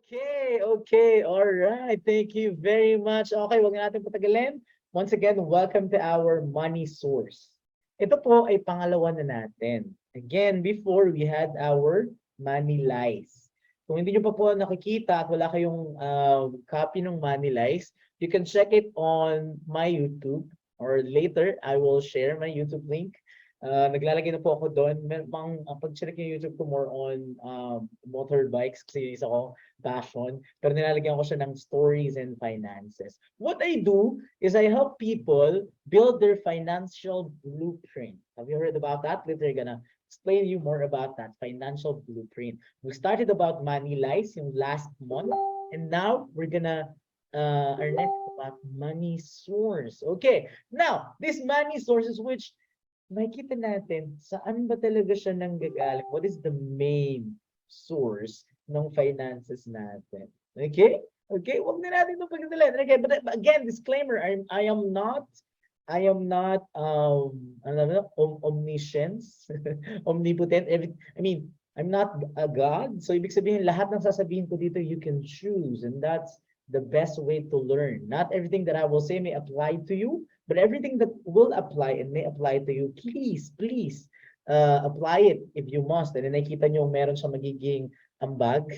Okay. All right. Thank you very much. Okay, wag na natin patagalin. Once again, welcome to our money source. Ito po ay pangalawa na natin. Again, before we had our money lies. Kung hindi nyo pa po nakikita at wala kayong copy ng money lies, you can check it on my YouTube or later I will share my YouTube link. Naglalagay na po ako doon. Pag-check yung YouTube ko more on motorbikes kasi yung isa ko passion. Pero nilalagyan ko siya ng stories and finances. What I do is I help people build their financial blueprint. Have you heard about that? Later, gonna explain you more about that financial blueprint. We started about money lies in last month, and now we're gonna our next about money source. Okay, now this money sources which makita natin saan ba talaga siya nanggagaling? What is the main source ng finances natin? Okay? Okay, wag na natin itong pagdadala. Okay, but again, disclaimer, I am not omniscience, omnipotent. I'm not a god. So ibig sabihin lahat ng sasabihin ko dito you can choose, and that's the best way to learn. Not everything that I will say may apply to you, but everything that will apply and may apply to you, please apply it if you must. And then nakikita nyo meron siya magiging ambag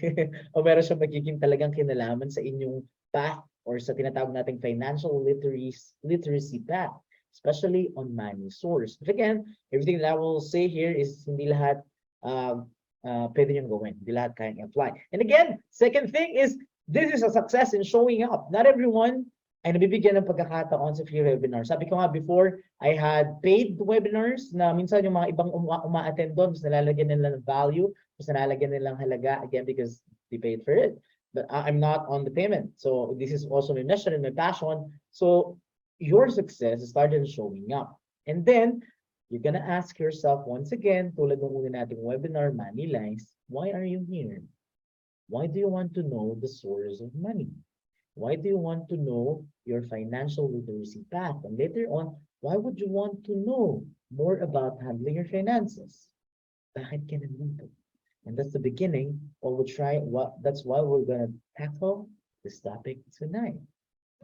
o meron siya magiging talagang kinalaman sa inyong path or sa tinatawag nating financial literacy path, especially on money source. But again, everything that I will say here is hindi lahat pwede nyo gawin. Hindi lahat kayang apply. And again, second thing is this is a success in showing up. Not everyone ay nabibigyan ng pagkakataon sa free webinar. Sabi ko nga before, I had paid webinars na minsan yung mga ibang uma-attend doon, mas nalalagyan nila ng value, mas nalalagyan nilang halaga, again, because they paid for it. But I'm not on the payment. So this is also my mission and my passion. So your success started showing up. And then, you're gonna ask yourself once again, tulad ng una nating webinar, Money Lies, why are you here? Why do you want to know the source of money? Why do you want to know your financial literacy path? And later on, why would you want to know more about handling your finances? Bakit ka nandito? And that's the beginning. That's why we're gonna tackle this topic tonight.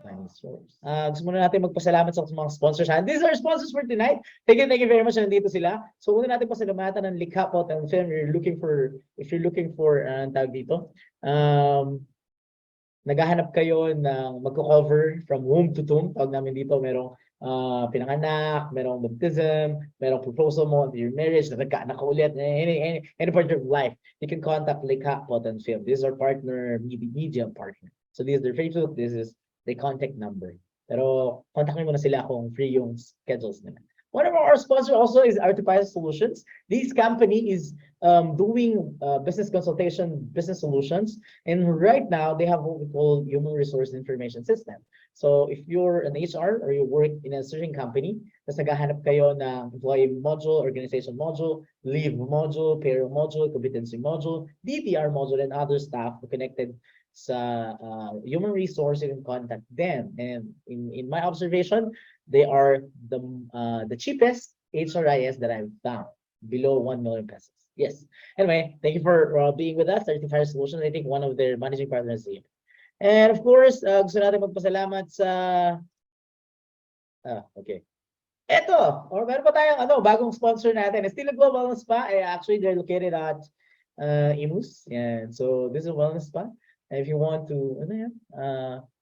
Money source. Gusto muna natin magpasalamat sa mga sponsors. These are sponsors for tonight. Thank you very much. Nandito sila. So, una natin pasalamatan ng Likha po and film. If you're looking for, tawag dito, naghahanap kayo ng magko-cover from womb to tomb. Tawag namin dito, merong pinanganak, merong baptism, merong proposal mo into your marriage, na nagkaanak ka ulit, any part of your life, you can contact Likha po and film. This is our partner, media partner. So, this is their Facebook. This is the contact number. Pero kontakin mo na sila kung free yung schedules nila. One of our sponsors also is Artifice Solutions. This company is doing business consultation, business solutions. And right now, they have what we call Human Resource Information System. So if you're an HR or you work in a certain company, tapos naghahanap kayo ng employee module, organization module, leave module, payroll module, competency module, DTR module, and other stuff connected sa human resource, you can contact them. And in my observation, they are the cheapest HRIS that I've found, below 1 million pesos. Yes. Anyway, thank you for being with us. 35 Solutions, I think one of their managing partners here. And of course, gusto natin magpasalamat sa okay. Eto, or meron pa tayong bagong sponsor natin. Still a Global Spa. Actually, they're located at Imus. Yeah. So this is a wellness spa. If you want to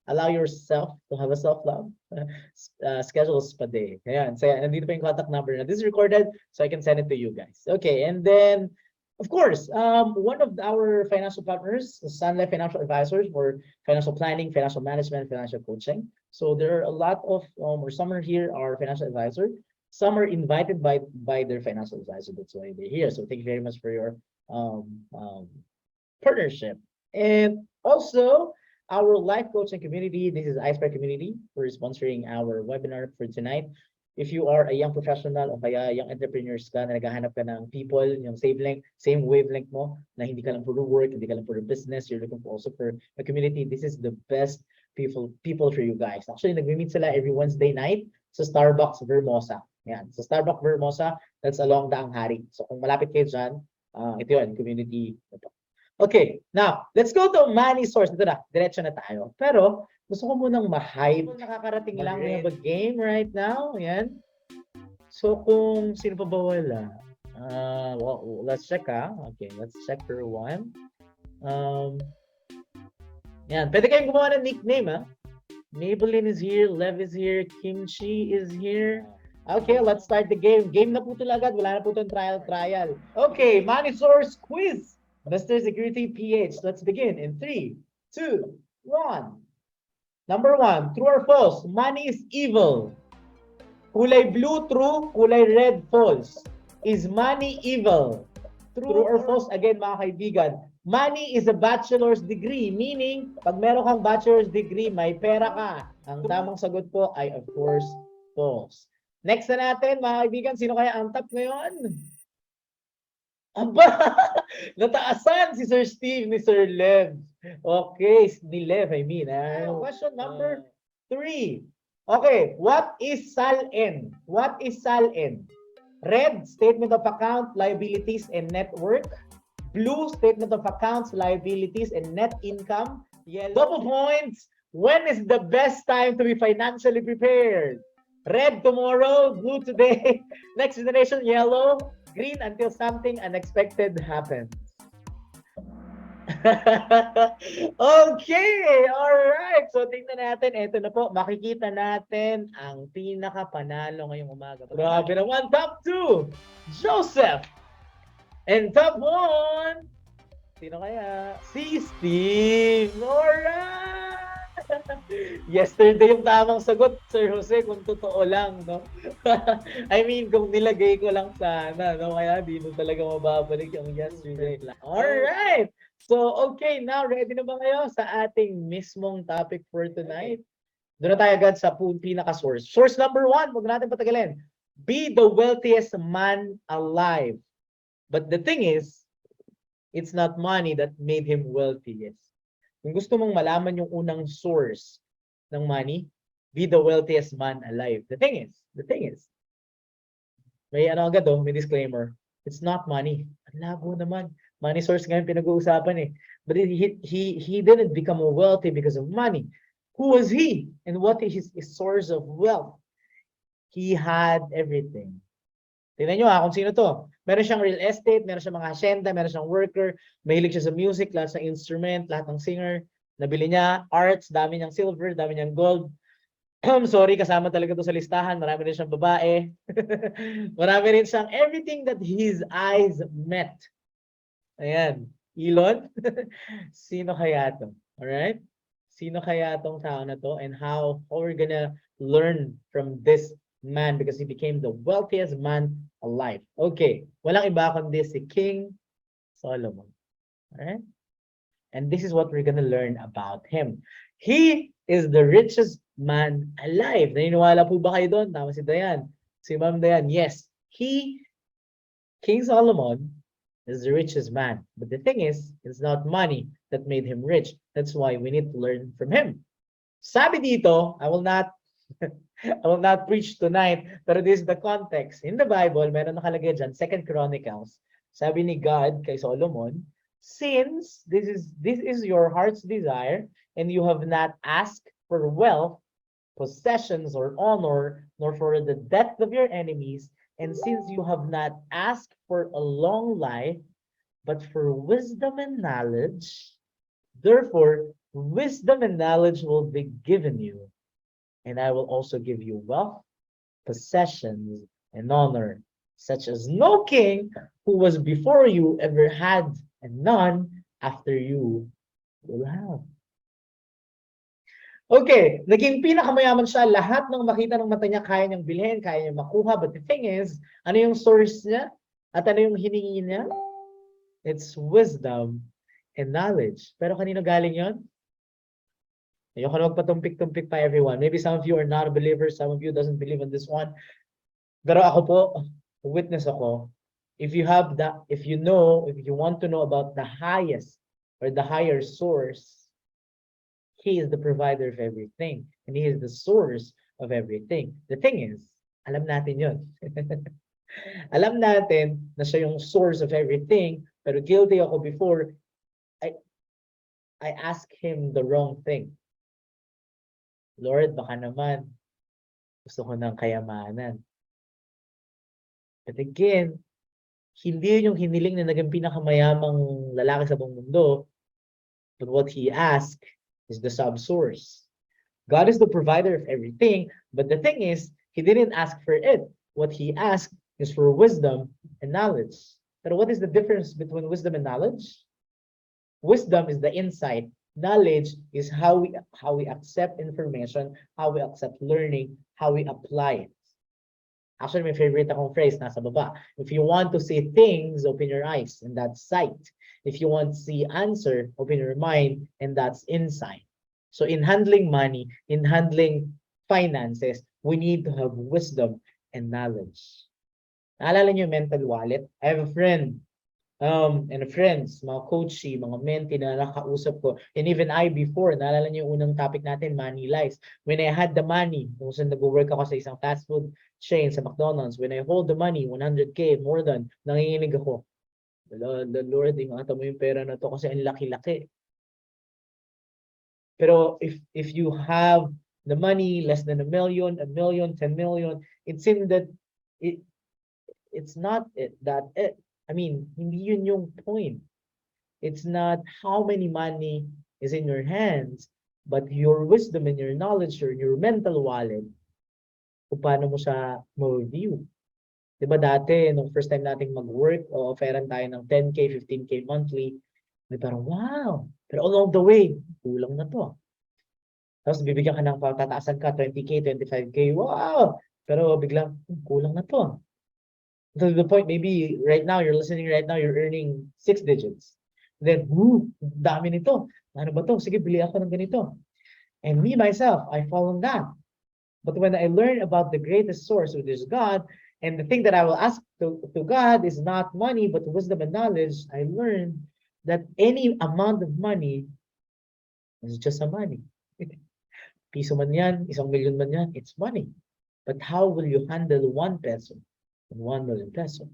allow yourself to have a self-love, schedule a spa day. Ayan. So, nandito pa yung contact number na. This is recorded, so I can send it to you guys. Okay, and then, of course, one of our financial partners, SALN Financial Advisors for financial planning, financial management, financial coaching. So there are a lot of, or some are here are financial advisor. Some are invited by their financial advisor. That's why they're here. So thank you very much for your partnership. And also, our life coaching community, this is Iceberg Community. We're sponsoring our webinar for tonight. If you are a young professional o kaya young entrepreneurs ka na naghahanap ka ng people, yung same wavelength mo, na hindi ka lang for work, hindi ka lang for business, you're looking for also for a community, this is the best people for you guys. Actually, nagme-meet sila every Wednesday night sa Starbucks Vermosa. Yan. Sa Starbucks Vermosa, that's along Daang Hari. So kung malapit kayo dyan, ito yun, community. Okay, now, let's go to money source. Ito na, diretso na tayo. Pero, gusto ko munang ma-hype. Nakakarating lang, we have a game right now. Yan. So, kung sino pa ba wala? Well, let's check Okay, let's check for one. Yan, pwede kayong gumawa ng nickname Maybelline is here, Lev is here, Kimchi is here. Okay, let's start the game. Game na po ito agad. Wala na po itong trial. Okay, money source quiz. Mr.Zekeurity PH. Let's begin in 3, 2, 1. Number 1, true or false? Money is evil. Kulay blue, true. Kulay red, false. Is money evil? True or false? Again, mga kaibigan, money is a bachelor's degree, meaning, pag meron kang bachelor's degree, may pera ka. Ang tamang sagot po ay, of course, false. Next na natin, mga kaibigan, sino kaya ang top ngayon? Aba! Nataasan si Sir Steve ni Sir Lev. Okay, ni Lev, I mean. Question number 3. Okay, what is SALN? What is SALN? Red, statement of account, liabilities, and net worth. Blue, statement of accounts, liabilities, and net income. Yellow, double points. When is the best time to be financially prepared? Red tomorrow, blue today, next generation yellow, green until something unexpected happens. Okay, alright. So tingnan natin, ito na po, makikita natin ang pinaka-panalo ngayong umaga. Grabe naman, top 2, Joseph. And top 1, sino kaya? Si Steve. Alright! Yesterday yung tamang sagot, Sir Jose, kung totoo lang, no? I mean, kung nilagay ko lang sana, no? Kaya di mo talaga mababalik yung yesterday. Alright! So, okay, now, ready na ba kayo sa ating mismong topic for tonight? Doon na tayo agad sa pinaka-source. Source number 1, huwag natin patagalin. Be the wealthiest man alive. But the thing is, it's not money that made him wealthy. Yes. Kung gusto mong malaman yung unang source ng money, be the wealthiest man alive. The thing is, may agad may disclaimer. It's not money. Ang labo naman. Money source ngayon pinag-uusapan eh. But he didn't become wealthy because of money. Who was he? And what is his source of wealth? He had everything. Tingnan nyo kung sino to. Meron siyang real estate, meron siyang mga hacienda, meron siyang worker, mahilig siya sa music, lahat ng instrument, lahat ng singer. Nabili niya, arts, dami niyang silver, dami niyang gold. Sorry, kasama talaga to sa listahan. Marami rin siyang babae. Marami rin siyang everything that his eyes met. Ayan. Elon? Sino kaya to? Alright? Sino kaya tong tao na to? And how we're gonna learn from this man because he became the wealthiest man alive. Okay. Walang iba kundi si King Solomon. Alright? And this is what we're gonna learn about him. He is the richest man alive. Naniniwala po ba kayo doon? Tama si Dayan. Si Ma'am Dayan. Yes. King Solomon is the richest man. But the thing is, it's not money that made him rich. That's why we need to learn from him. Sabi dito, I will not preach tonight, pero this is the context. In the Bible, meron nakalagay dyan, 2 Chronicles. Sabi ni God kay Solomon, since this is your heart's desire, and you have not asked for wealth, possessions, or honor, nor for the death of your enemies, and since you have not asked for a long life, but for wisdom and knowledge, therefore, wisdom and knowledge will be given you, and I will also give you wealth, possessions, and honor, such as no king who was before you ever had, and none after you will have. Okay, naging pinakamayaman siya. Lahat ng makita ng mata niya, kaya niyang bilhin, kaya niyang makuha. But the thing is, ano yung source niya? At ano yung hiningi niya? It's wisdom and knowledge. Pero kanino galing yon? Ayoko na magpatumpik-tumpik pa everyone. Maybe some of you are not a believer, some of you doesn't believe in this one. Pero ako po, witness ako. If you want to know about the highest or the higher source, He is the provider of everything. And He is the source of everything. The thing is, alam natin yun. Alam natin na siya yung source of everything, pero guilty ako before, I ask him the wrong thing. Lord, baka naman gusto ko ng kayamanan. But again, hindi yun yung hiniling na naging pinakamayamang lalaki sa buong mundo. But what he asked is the subsource. God is the provider of everything, but the thing is, he didn't ask for it. What he asked is for wisdom and knowledge. But what is the difference between wisdom and knowledge? Wisdom is the insight. Knowledge is how we accept information, how we accept learning, how we apply it. Actually, my favorite akong phrase nasa baba. If you want to see things, open your eyes, and that's sight. If you want to see answer, open your mind, and that's insight. So in handling money, in handling finances, we need to have wisdom and knowledge. Naalala niyo yung mental wallet? I have a friend, and friends, mga coachy, mga mentee na nakausap ko, and even I before, naalala niyo yung unang topic natin, money lies. When I had the money, kung saan nag-work ako sa isang fast food chain sa McDonald's, when I hold the money, 100K, more than, nanginginig ako. The Lord, ingatan mo yung pera na to kasi ang laki-laki. Pero if you have the money, less than a million, 10 million, it's in that, it's not that it. I mean, hindi yun yung point. It's not how many money is in your hands, but your wisdom and your knowledge or your mental wallet kung paano mo siya ma-review. Diba dati, nung first time nating mag-work, o offeran tayo ng 10K, 15K monthly, may parang, wow! Pero along the way, kulang na to. Tapos bibigyan ka ng patataasan ka, 20K, 25K, wow! Pero biglang, kulang na to. To the point, maybe right now, you're listening right now, you're earning 6 digits. Then, dami nito. Ano ba to? Sige, bili ako ng ganito. And me, myself, I fall on that. But when I learn about the greatest source, which is God, and the thing that I will ask to God is not money, but wisdom and knowledge, I learned that any amount of money is just a money. Piso man yan, 1,000,000 man yan, it's money. But how will you handle 1 peso? 1 million peso.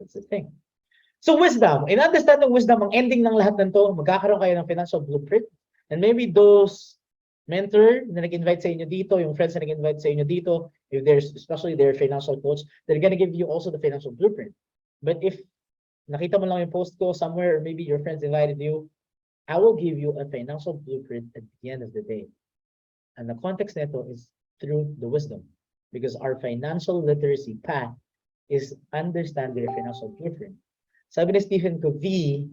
That's the thing. So wisdom, in understanding wisdom, ang ending ng lahat ng to, magkakaroon kayo ng financial blueprint. And maybe those mentor na nag-invite sa inyo dito, yung friends na nag-invite sa inyo dito, if there's, especially their financial coach, they're gonna give you also the financial blueprint. But if nakita mo lang yung post ko somewhere, or maybe your friends invited you, I will give you a financial blueprint at the end of the day. And the context nito is through the wisdom. Because our financial literacy path is understanding the financial blueprint. Sabi ni Stephen Covey,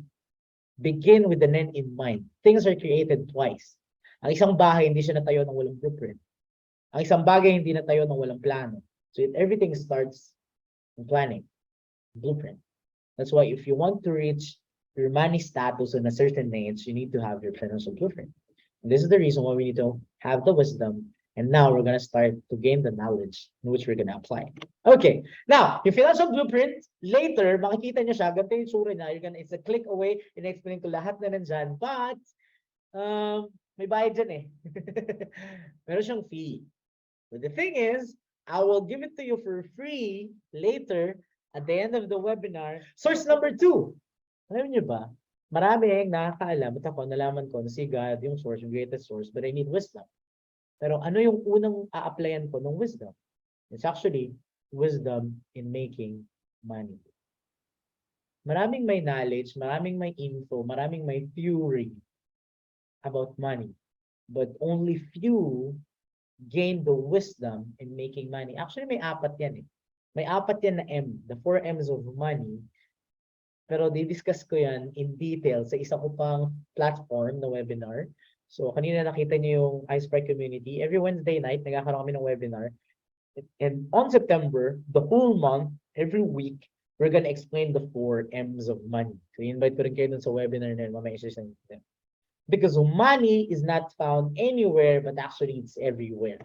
begin with the end in mind. Things are created twice. Ang isang bahay, hindi siya natayo ng walang blueprint. Ang isang bagay, hindi natayo ng walang plano. So everything starts in planning, blueprint. That's why if you want to reach your money status in a certain age, you need to have your financial blueprint. And this is the reason why we need to have the wisdom. And now we're going to start to gain the knowledge in which we're going to apply. Okay. Now, yung financial blueprint, later, makikita nyo siya, ganito yung tsura niya. It's a click away. In-explain ko lahat na nandyan. But, may bayad dyan eh. Meron siyang fee. But the thing is, I will give it to you for free later at the end of the webinar. Source number 2. Alam niyo ba? Marami yung nakakaalam. At ako, nalaman ko na si God, yung source, yung greatest source, but I need wisdom. Pero ano yung unang a-applyan ko ng wisdom? It's actually wisdom in making money. Maraming may knowledge, maraming may info, maraming may theory about money. But only few gain the wisdom in making money. Actually, may 4 yan eh. May 4 yan na M, the 4 M's of money. Pero di-discuss ko yan in detail sa isa ko pang platform na webinar. So, kanina nakita niyo yung iSpark community. Every Wednesday night, nagkakaroon kami ng webinar. And on September, the whole month, every week, we're gonna explain the 4 M's of money. So, invite ko rin kayo dun sa webinar na yun. Mamaya isa-isa natin. Because money is not found anywhere, but actually it's everywhere.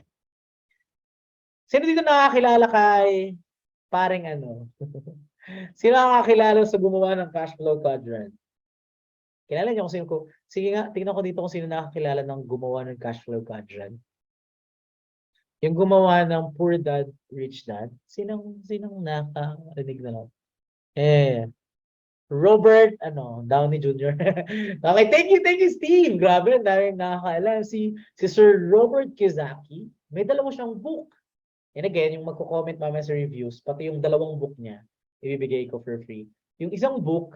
Sino dito nakakilala kay parang ano? Sino nakakilala sa gumawa ng cash flow quadrant? Kilala niyo kung sino ko? Sige nga, tingnan ko dito kung sino nakakilala ng gumawa ng cash flow quadrant. Yung gumawa ng Poor Dad, Rich Dad. Sinong nakarinig na lang? Robert, Downey Jr. Okay, thank you, Steve. Grabe, ang daming nakakaalam. Si Sir Robert Kiyosaki, may dalawa siyang book. And again, yung magko-comment mamaya sa reviews, pati yung dalawang book niya, ibibigay ko for free. Yung isang book,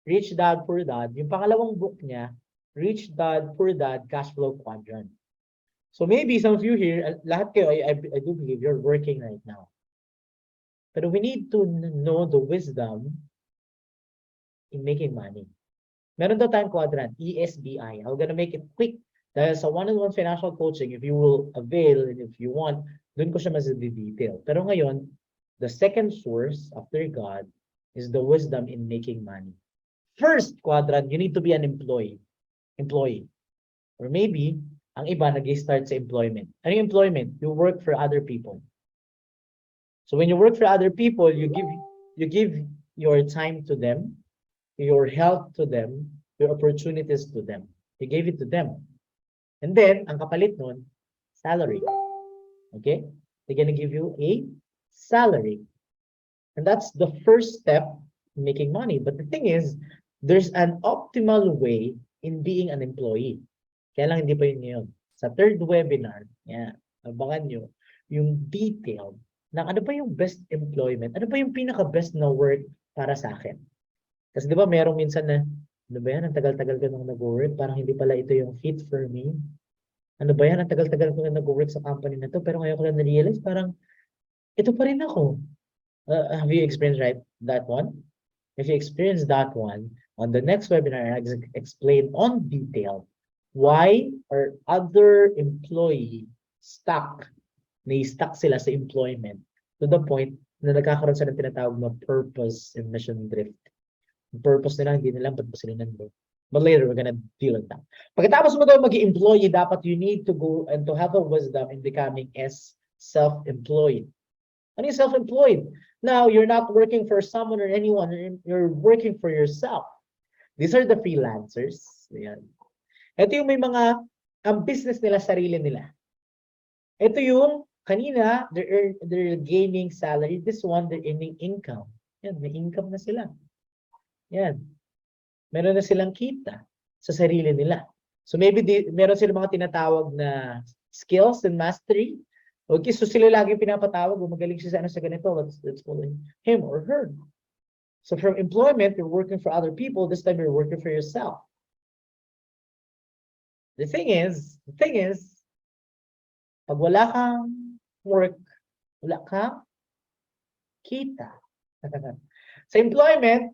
Rich Dad, Poor Dad. Yung pangalawang book niya, Rich Dad, Poor Dad, Cash Flow Quadrant. So maybe some of you here, lahat kayo, I do believe you're working right now. But we need to know the wisdom in making money. Meron daw tayong quadrant, ESBI. I'm gonna make it quick. Dahil sa one-on-one financial coaching, if you will avail and if you want, dun ko siya mas detail. Pero ngayon, the second source after God is the wisdom in making money. First quadrant, you need to be an employee. Or maybe, ang iba nag-start sa employment. Ano yung employment? You work for other people. So when you work for other people, you give your time to them, your health to them, your opportunities to them. You gave it to them. And then, ang kapalit nun, salary. Okay? They're gonna give you a salary. And that's the first step in making money. But the thing is, there's an optimal way in being an employee. Kaya lang hindi pa yun ngayon. Sa third webinar, abangan nyo, yung detail na ano ba yung best employment, ano ba yung pinaka-best na work para sa akin. Kasi di ba merong minsan na, ano ba yan, ang tagal-tagal ka nung nag-work, parang hindi pala ito yung fit for me. Ano ba yan, ang tagal-tagal ko na nag-work sa company na to, pero ngayon ko lang na-realize, parang, ito pa rin ako. Have you experienced that one? If you experience that one, on the next webinar, I'll explain on detail why are other employee na-stuck sila sa employment to the point na nagkakaroon sila ng tinatawag na purpose and mission drift. Yung purpose nila, hindi nila ba't ba sila nandun. But later, we're gonna deal with that. Pagkatapos mo daw mag-employee, dapat you need to go and to have a wisdom in becoming as self-employed. Ano yung self-employed? Now, you're not working for someone or anyone. You're working for yourself. These are the freelancers. Ayan. Ito yung may mga, ang business nila, sarili nila. Ito yung, kanina, they're gaining salary. This one, they're earning income. Yan, may income na sila. Yan. Meron na silang kita sa sarili nila. So maybe meron silang mga tinatawag na skills and mastery. Okay, so sila lagi pinapatawag, magaling siya sa ganito, let's call him or her. So from employment, you're working for other people. This time you're working for yourself. The thing is, pag wala kang work, wala kang kita. Sa employment,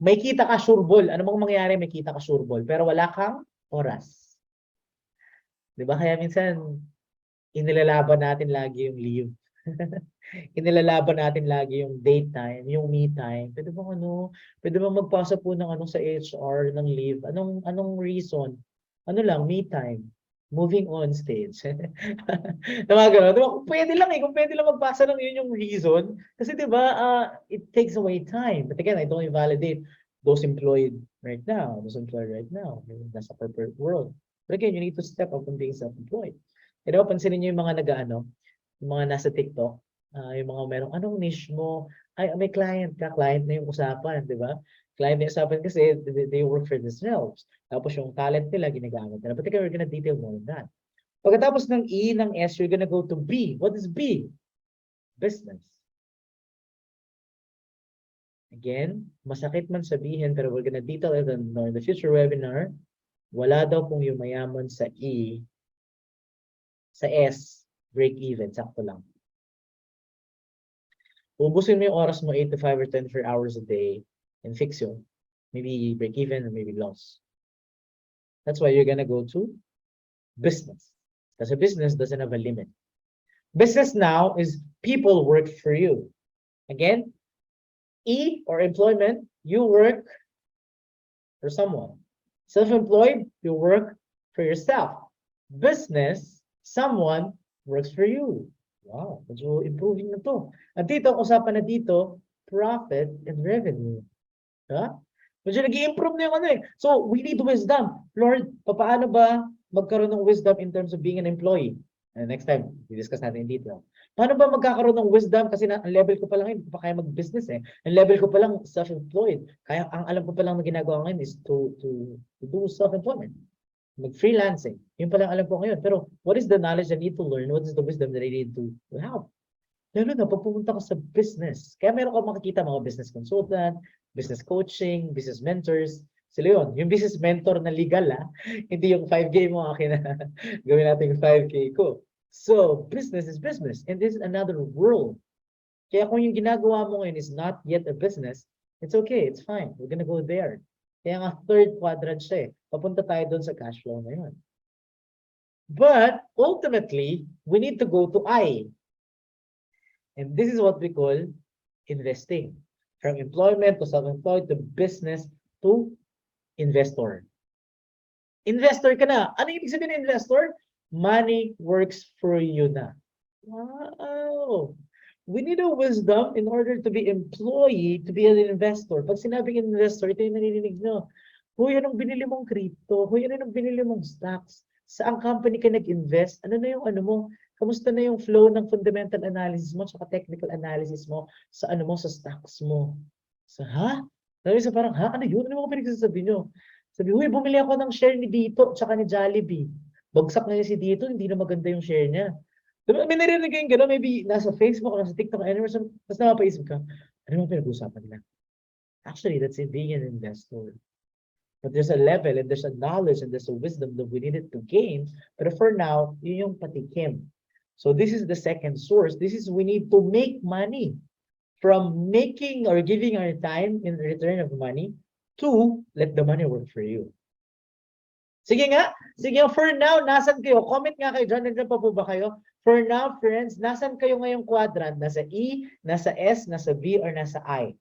may kita ka sureball. Ano bang mangyayari? May kita ka sureball. Pero wala kang oras. Diba? Kaya minsan, inilalaban natin lagi yung leave. Inilalaban natin lagi yung daytime, yung me time. Pwede bang magpasa po ng sa HR ng leave? Anong reason? Ano lang, me time. Moving on stage. Diba? Kung pwede lang kung pwede lang magpasa lang yun yung reason. Kasi diba, it takes away time. But again, I don't invalidate those employed right now. Nasa corporate world. But again, you need to step up on being self-employed. Kaya pansinin nyo yung mga yung mga nasa TikTok, yung mga merong, anong niche mo? Ay, may client ka, client na yung usapan, di ba? Client na yung usapan kasi they work for themselves. Tapos yung talent nila, ginagamit nila. But again, we're gonna detail more on that. Pagkatapos ng E, ng S, you're gonna go to B. What is B? Business. Again, masakit man sabihin, pero we're gonna detail it in the future webinar. Wala daw pong yumayaman sa E, sa S, break even, sakto lang. Ubusin mo yung oras mo 8 to 5 or 24 hours a day and fix yun. Maybe break even or maybe loss. That's why you're gonna go to business. Because a business doesn't have a limit. Business now is people work for you. Again, E or employment, you work for someone. Self-employed, you work for yourself. Business, someone works for you. Wow, medyo improving na to. At dito, ang usapan na dito, profit and revenue. Ha? Medyo nag-i-improve na yung So, we need wisdom. Lord, paano ba magkaroon ng wisdom in terms of being an employee? And next time, we discuss natin in detail. Paano ba magkakaroon ng wisdom? Kasi ang level ko pa lang, hindi ko pa kaya mag-business eh. Ang level ko pa lang, self-employed. Kaya ang alam ko pa lang na ginagawa ngayon is to do self-employment. Mag-freelancing. Yun pa lang alam ko ngayon. Pero what is the knowledge I need to learn? What is the wisdom that I need to have? Lalo na, pag pumunta ka sa business. Kaya meron ka makikita mga business consultant, business coaching, business mentors. Sila yun. Yung business mentor na legal, hindi yung 5K mo akin na gawin natin yung 5K ko. So, business is business. And this is another world. Kaya kung yung ginagawa mo ngayon is not yet a business, it's okay, it's fine. We're gonna go there. Kaya nga third quadrant siya eh. Papunta tayo doon sa cash flow na yun. But, ultimately, we need to go to I. And this is what we call investing. From employment to self-employed to business to investor. Investor ka na. Ano ibig sabihin ng investor? Money works for you na. Wow! We need a wisdom in order to be employee, to be an investor. Pag sinabing investor, ito yung nanininig nyo. Huy, anong binili mong crypto? Huy, anong binili mong stocks? Saan company ka nag-invest? Ano na yung ano mo? Kamusta na yung flow ng fundamental analysis mo tsaka technical analysis mo sa ano mo, sa stocks mo? So, ha? Sabi sa parang, ha? Ano yun? Ano mga pinagsasabi nyo? Sabi, huy, bumili ako ng share ni Dito tsaka ni Jollibee. Bagsak na si Dito, hindi na maganda yung share niya. May narinig yung gano'n, maybe nasa Facebook, nasa TikTok, anywhere, tapos napapaisip ka, ano yung pinag-usapan nila? Actually, that's it, being an investor. But there's a level, and there's a knowledge, and there's a wisdom that we needed to gain. But for now, yun yung patikim. So this is the second source. This is we need to make money from making or giving our time in return of money to let the money work for you. Sige nga. Sige, for now, nasan kayo? Comment nga kayo dyan. Nandiyan pa po ba kayo? For now, friends, nasan kayo ngayong quadrant? Nasa E, nasa S, nasa B, or nasa I?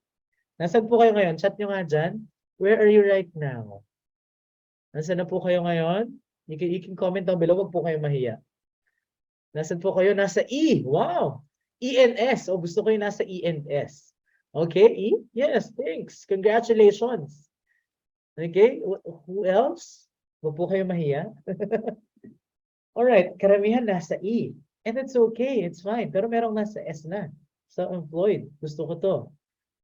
Nasan po kayo ngayon? Chat nyo nga dyan. Where are you right now? Nasaan na po kayo ngayon? You can comment down below. Wag po kayo mahiya. Nasaan po kayo? Nasa E. Wow! E and S. O gusto ko yung nasa E and S. Okay, E? Yes, thanks. Congratulations. Okay, who else? Wag po kayo mahiya. Alright, karamihan nasa E. And it's okay, it's fine. Pero merong nasa S na. Self-employed. Gusto ko to.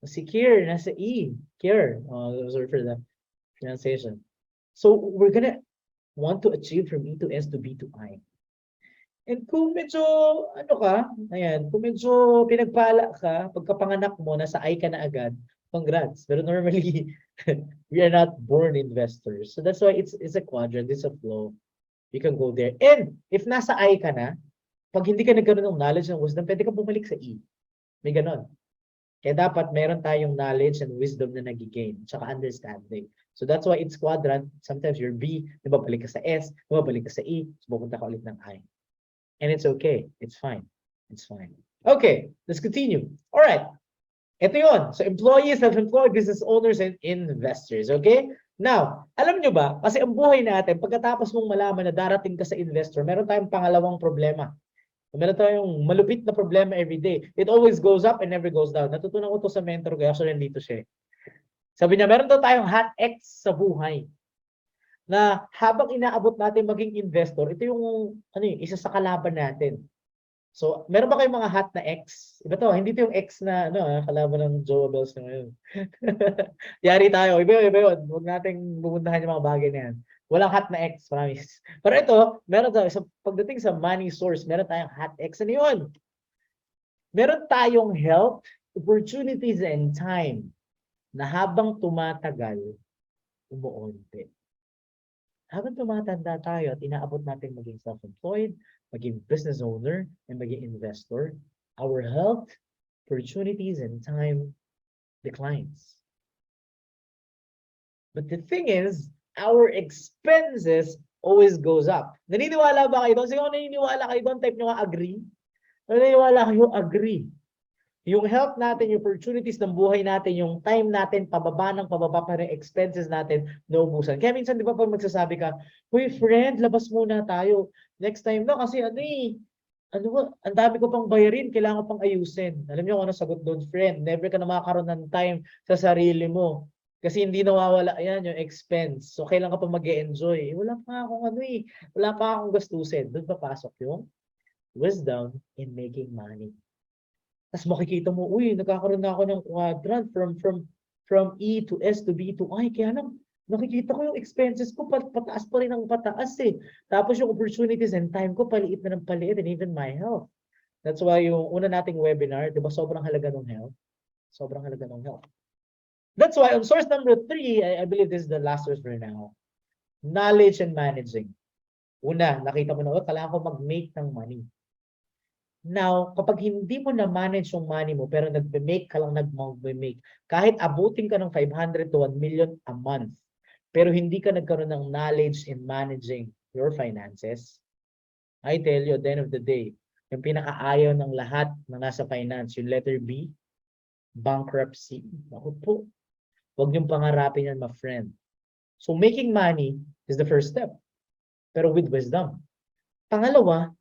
Secure, nasa E. Care. Oh, sorry for the pronunciation. So, we're gonna want to achieve from E to S to B to I. And kung medyo, ano ka, ayan, kung medyo pinagpala ka, pagkapanganak mo, nasa I ka na agad, congrats. Pero normally, we are not born investors. So that's why it's a quadrant, it's a flow. You can go there. And if nasa I ka na, pag hindi ka nagkaroon ng knowledge and wisdom, pwede ka bumalik sa E. May ganon. Kaya dapat meron tayong knowledge and wisdom na nag-gain, tsaka understanding. So that's why it's quadrant. Sometimes you're B, nababalik ka sa S, nababalik ka sa E, so pupunta ka ulit ng I. And it's okay. It's fine. It's fine. Okay, let's continue. All right. Ito yun. So employees, self-employed, business owners, and investors. Okay? Now, alam nyo ba, kasi ang buhay natin, pagkatapos mong malaman na darating ka sa investor, meron tayong pangalawang problema. Meron tayong malupit na problema every day. It always goes up and never goes down. Natutunan ko to sa mentor ko, actually nandito siya. Sabi niya, meron daw tayong hot X sa buhay. Na habang inaabot natin maging investor, ito yung ano yung isa sa kalaban natin. So, meron ba kayong mga hot na X? Iba to, hindi to yung X na kalaban ng Joe Bells na ngayon. Yari tayo, iba yun. Huwag nating bumuntahan yung mga bagay na yan. Walang hot na X, promise. Pero ito, meron tayo, so, pagdating sa money source, meron tayong hot X. Ano yun? Meron tayong health, opportunities, and time na habang tumatagal, umuunti. Habang tumatanda tayo at inaabot natin maging self-employed, maging business owner, and maging investor, our health, opportunities, and time declines. But the thing is, our expenses always goes up. Naniniwala ba kayo doon? Sige, kung naniniwala kayo doon, type nyo nga agree. Naniniwala kayo, agree. Yung health natin, yung opportunities ng buhay natin, yung time natin, pababa pa rin expenses natin, naubusan. Kaya minsan, di ba, pag magsasabi ka, "Uy, friend, labas muna tayo. Next time na, kasi ang dami ko pang bayarin, kailangan ko pang ayusin." Alam niyo kung ano sagot doon, friend? Never ka na makakaroon ng time sa sarili mo. Kasi hindi nawawala yan, yung expense. So, kailan ka pa mag-e-enjoy? Wala pa akong wala pa akong gastusin. Doon papasok yung wisdom in making money. Tapos makikita mo, uy, nagkakaroon na ako ng quadrant from E to S to B to I. Kaya lang, nakikita ko yung expenses ko, pataas pa rin ang pataas eh. Tapos yung opportunities and time ko, paliit na ng paliit, and even my health. That's why yung una nating webinar, di ba sobrang halaga ng health? Sobrang halaga ng health. That's why on source number 3, I believe this is the last source for now. Knowledge and managing. Una, nakita mo na, kailangan ko mag-make ng money. Now, kapag hindi mo na-manage yung money mo, pero nag-make ka lang, nag-make, kahit abutin ka ng 500 to 1 million a month, pero hindi ka nagkaroon ng knowledge in managing your finances, I tell you, at the end of the day, yung pinakaayaw ng lahat na nasa finance, yung letter B, bankruptcy. Ako po, huwag niyong pangarapin yan, my friend. So, making money is the first step, pero with wisdom. Pangalawa,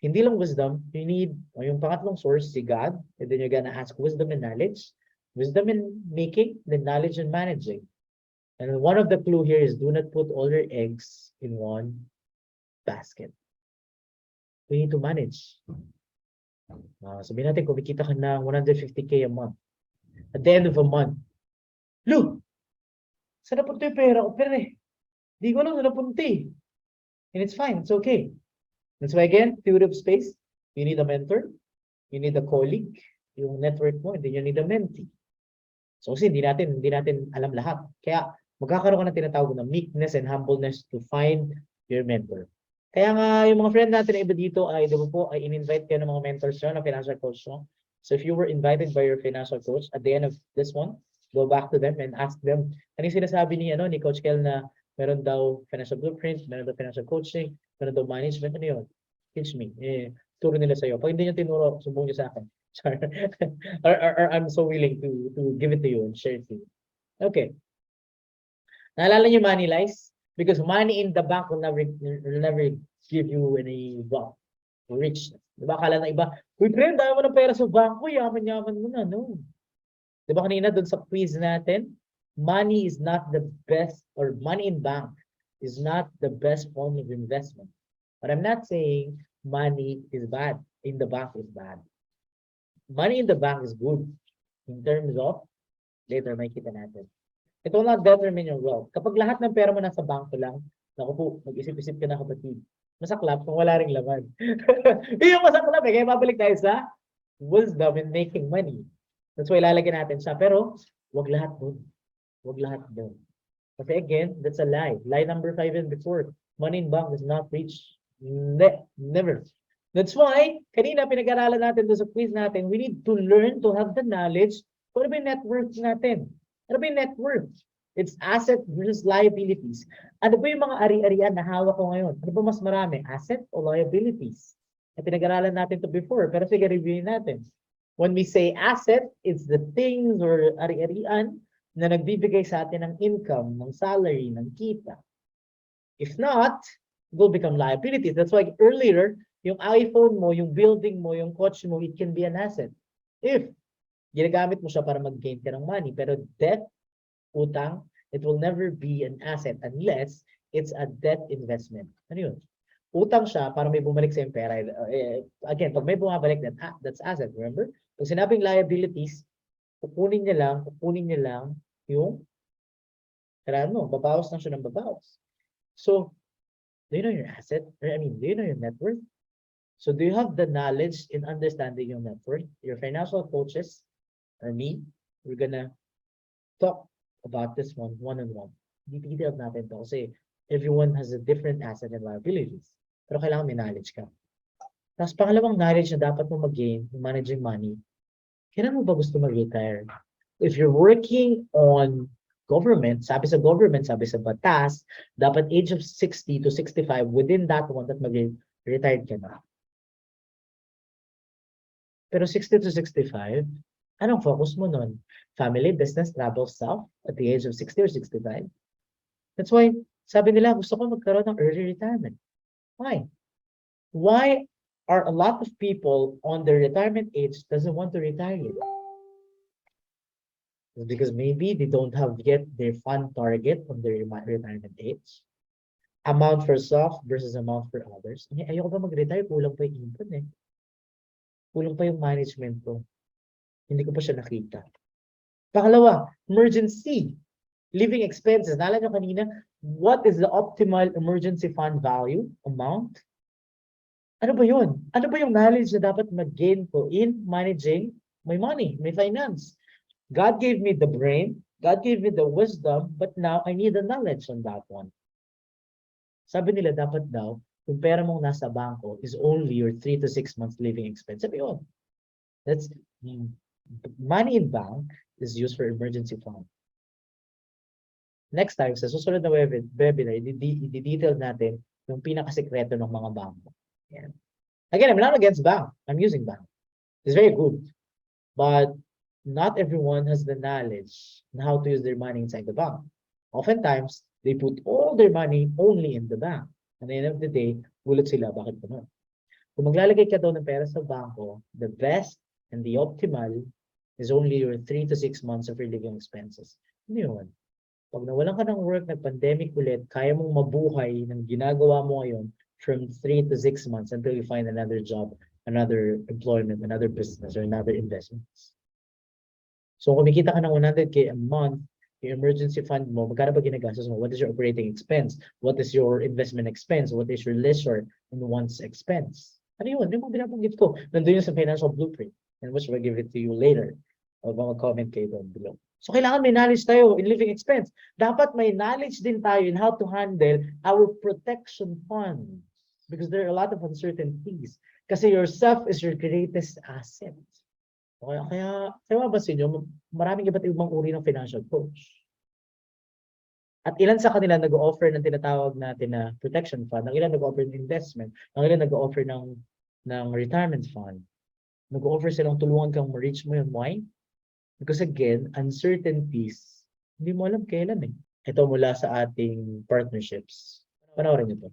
hindi lang wisdom, you need, yung pangatlong source, si God, and then you're gonna ask wisdom and knowledge, wisdom in making, then knowledge in managing. And one of the clue here is do not put all your eggs in one basket. We need to manage. Sabihin natin, kumikita ka na 150K a month. At the end of a month, Lu, saan napunta yung pera ko? Pero di ko lang saan napunta eh. And it's fine, it's okay. That's why again, theory of space, you need a mentor, you need a colleague, yung network mo, and then you need a mentee. So kasi hindi natin alam lahat. Kaya magkakaroon ka ng tinatawag na meekness and humbleness to find your mentor. Kaya nga yung mga friend natin na iba dito ay, di ba po, ay in-invite kayo ng mga mentors nyo, ng financial coach nyo. So if you were invited by your financial coach, at the end of this one, go back to them and ask them, ano yung sinasabi ni Coach Kel na meron daw financial blueprint, meron daw financial coaching, meron daw management, ano yun? Teach me. Turo nila sa'yo. Pag hindi nyo tinuro, sumbong nyo sa akin. or I'm so willing to give it to you and share it to you. Okay. Naalala nyo money lies? Because money in the bank will never give you any wealth, richness. Diba? Akala ng iba, uy, friend, dahil mo ng pera sa banko, yaman-yaman mo na. No. Diba kanina dun sa quiz natin, money is not the best, or money in bank is not the best form of investment. But I'm not saying money is bad, in the bank is bad. Money in the bank is good in terms of, later may kita natin. It will not determine your wealth. Kapag lahat ng pera mo nasa banko lang, naku po, mag-isip-isip ka na kapatid. Masaklap kung wala ring laman. Yung masaklap kaya babalik tayo sa wisdom in making money. That's why ilalagay natin siya. Pero, wag lahat doon. Wag lahat doon. Kasi again, that's a lie. Lie number 5 and before. Money in bank is not rich. Never. That's why, kanina pinag-aralan natin doon sa quiz natin, we need to learn to have the knowledge kung ano ba yung net worth natin. Ano ba yung net worth? It's asset versus liabilities. Ano ba yung mga ari-arian na hawak ko ngayon? Ano ba mas marami? Asset o liabilities? Pinag-aralan natin to before, pero sige, reviewin natin. When we say asset, it's the things or ari-arian na nagbibigay sa atin ng income, ng salary, ng kita. If not, it will become liabilities. That's why earlier, yung iPhone mo, yung building mo, yung coach mo, it can be an asset. If ginagamit mo siya para mag-gain ka ng money. Pero debt, utang, it will never be an asset unless it's a debt investment. Ano yun? Utang siya para may bumalik sa pera. Again, pag may bumabalik, that's asset. Remember? Pag sinabing liabilities, kukunin niya lang yung kailangan mo. Babawas lang siya ng babawas. So, do you know your asset? Do you know your net worth? So, do you have the knowledge in understanding your net worth? Your financial coaches or me, we're gonna talk about this one-on-one. Detailed natin to kasi everyone has a different asset and liabilities. Pero kailangan may knowledge ka. Tapos pangalawang knowledge na dapat mo mag-gain in managing money, kailan mo ba gusto mag-retire? If you're working on government, sabi sa batas, dapat age of 60 to 65, within that one, that mag-retired ka na. Pero 60 to 65, anong focus mo nun? Family, business, travel, self at the age of 60 or 65? That's why, sabi nila, gusto ko magkaroon ng early retirement. Why? Why are a lot of people on their retirement age doesn't want to retire yet? Because maybe they don't have yet their fund target on their retirement age. Amount for self versus amount for others. Ayoko pa mag-retire, kulang pa yung ipon eh. Kulang pa yung management ko. Hindi ko pa siya nakita. Pangalawa, emergency. Living expenses. Naalala nyo kanina, what is the optimal emergency fund value, amount? Ano ba yun? Ano ba yung knowledge na dapat mag-gain ko in managing my money, my finance? God gave me the brain, God gave me the wisdom, but now I need the knowledge on that one. Sabi nila dapat daw, yung pera mong nasa bangko is only your 3 to 6 months living expense. Sabi yun. That's, money in bank is used for emergency fund. Next time, sa susunod na webinar, i-detail natin yung pinakasekreto ng mga bangko. Yan. Again, I'm not against bank. I'm using bank. It's very good. But not everyone has the knowledge on how to use their money inside the bank. Oftentimes, they put all their money only in the bank. At the end of the day, gulat sila, bakit ganun? Kung maglalagay ka daw ng pera sa bangko, the best and the optimal is only your 3 to 6 months of your living expenses. Ano yun? Pag nawalan ka ng work, nag-pandemic ulit, kaya mong mabuhay ng ginagawa mo ngayon from 3 to 6 months until you find another job, another employment, another business, or another investments. So, kung kumikita ka ng 100K a month, yung emergency fund mo, magkano ba ginagastos mo? What is your operating expense? What is your investment expense? What is your leisure and wants expense? Ano yun? Yung mga binabanggit ko. Nandun yun sa financial blueprint. And which will give it to you later. O mag-comment kayo doon below. So, kailangan may knowledge tayo in living expense. Dapat may knowledge din tayo in how to handle our protection fund. Because there are a lot of uncertainties. Kasi yourself is your greatest asset. Kaya mabasin nyo, maraming iba't ibang uri ng financial coach. At ilan sa kanila nag-offer ng tinatawag natin na protection fund, ang ilan nag-offer ng investment, ang ilan nag-offer ng retirement fund. Nag-offer silang tulungan kang ma-reach mo yun. Why? Because again, uncertainties, hindi mo alam kailan eh. Ito mula sa ating partnerships. Panoorin nyo to.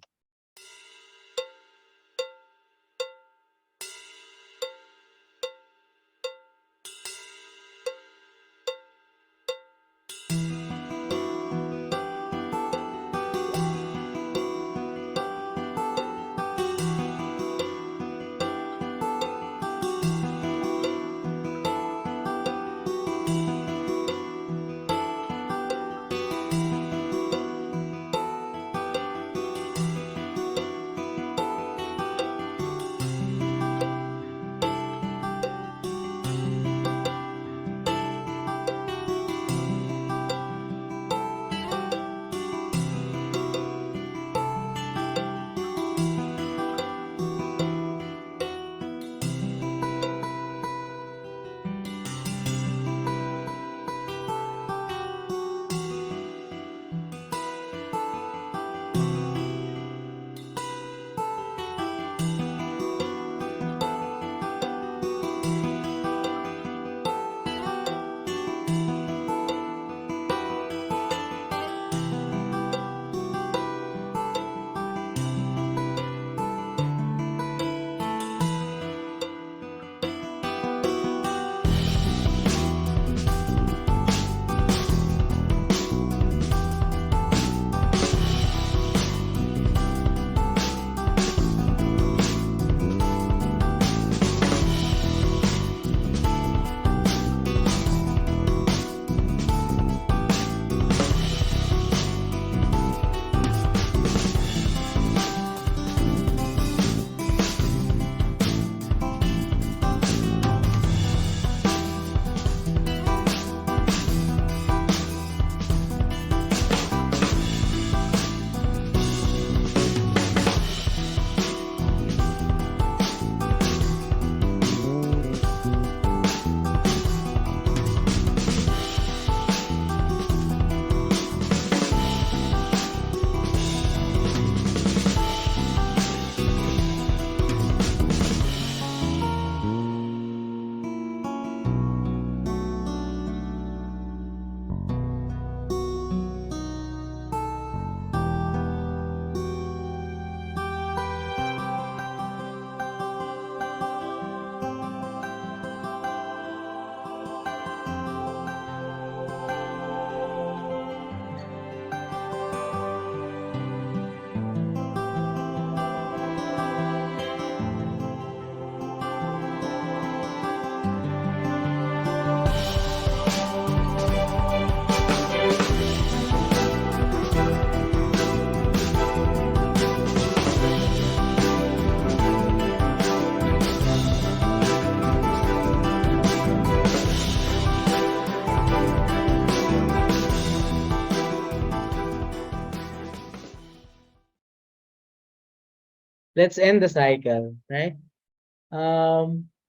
let's end the cycle, right?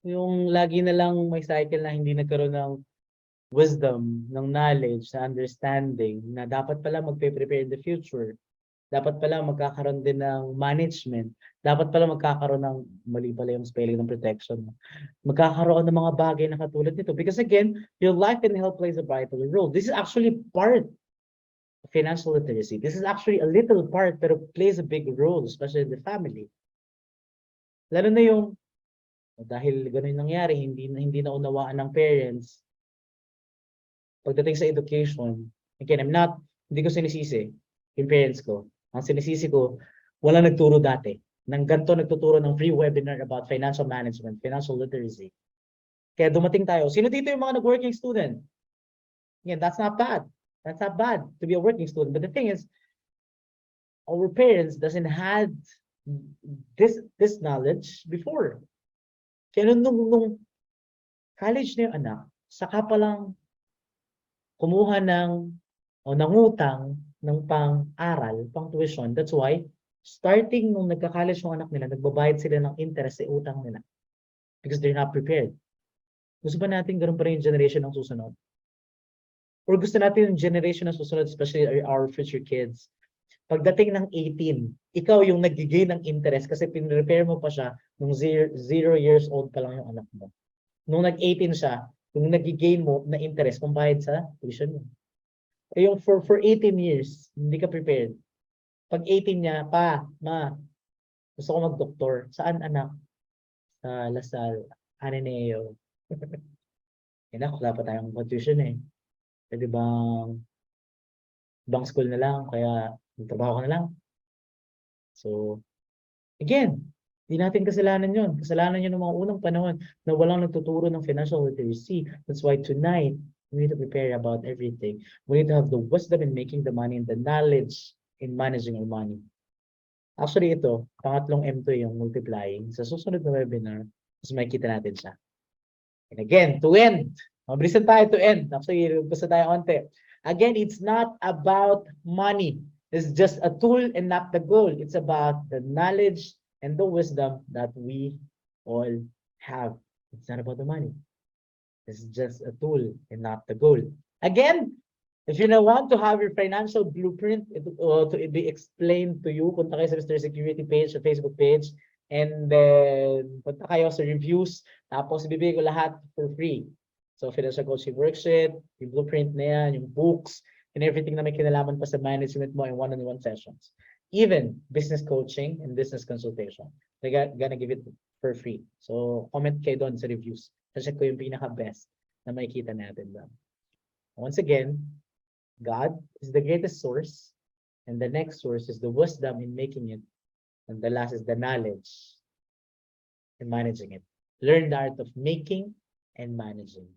Yung lagi na lang may cycle na hindi nagkaroon ng wisdom, ng knowledge, na understanding, na dapat pala magpe-prepare in the future. Dapat pala magkakaroon din ng management. Dapat pala magkakaroon ng, mali pala yung spelling ng protection. Magkakaroon ng mga bagay na katulad nito. Because again, your life and health plays a vital role. This is actually part of financial literacy. This is actually a little part, pero plays a big role, especially in the family. Lalo na yung, dahil ganun nangyari, hindi na unawaan ng parents, pagdating sa education, again, hindi ko sinisisi yung parents ko. Ang sinisisi ko, wala nagturo dati. Nang ganito nagtuturo ng free webinar about financial management, financial literacy. Kaya dumating tayo. Sino dito yung mga nag-working student? Again, that's not bad. That's not bad to be a working student. But the thing is, our parents doesn't had this knowledge before. Kaya nung college na yung anak, saka palang kumuha o nangutang ng pang-aral, pang-tuition. That's why, starting nung nagka-college yung anak nila, nagbabayad sila ng interest sa utang nila. Because they're not prepared. Gusto ba natin ganun pa rin yung generation ng susunod? Or gusto natin yung generation ng susunod, especially our future kids, pagdating ng 18, ikaw yung nag-gain ng interest kasi pinrepare mo pa siya nung 0 years old pa lang yung anak mo. Nung nag-18 siya, yung nag-gain mo na interest, pambayad sa tuition mo. Eh yung for 18 years, hindi ka prepared. Pag 18 niya, gusto ko mag-doktor. Saan anak? Sa Lasal, Ateneo. Anak, wala pa tayong tuition eh. Pwede bang ibang school na lang, kaya magtrabaho ka na lang. So, again, hindi natin kasalanan yun. Kasalanan yun ng mga unang panahon na walang nagtuturo ng financial literacy. That's why tonight, we need to prepare about everything. We need to have the wisdom in making the money and the knowledge in managing our money. Actually, ito, pangatlong M2 yung multiplying. Sa susunod na webinar, mas makikita natin siya. And again, to end. Mabilisan tayo to end. Actually, basta tayo onte. Again, it's not about money. It's just a tool and not the goal. It's about the knowledge and the wisdom that we all have. It's not about the money. It's just a tool and not the goal. Again, if you now want to have your financial blueprint to be explained to you, punta kayo sa Mr.Zekeurity page, sa Facebook page, and then punta kayo sa reviews, tapos ibibigay ko lahat for free. So, financial coaching worksheet, yung blueprint na yan, yung books, and everything na may kinalaman pa sa management mo in one-on-one sessions. Even business coaching and business consultation. They're gonna give it for free. So, comment kayo doon sa reviews. Kasi ko yung pinaka-best na makikita natin doon. Once again, God is the greatest source, and the next source is the wisdom in making it, and the last is the knowledge in managing it. Learn the art of making and managing.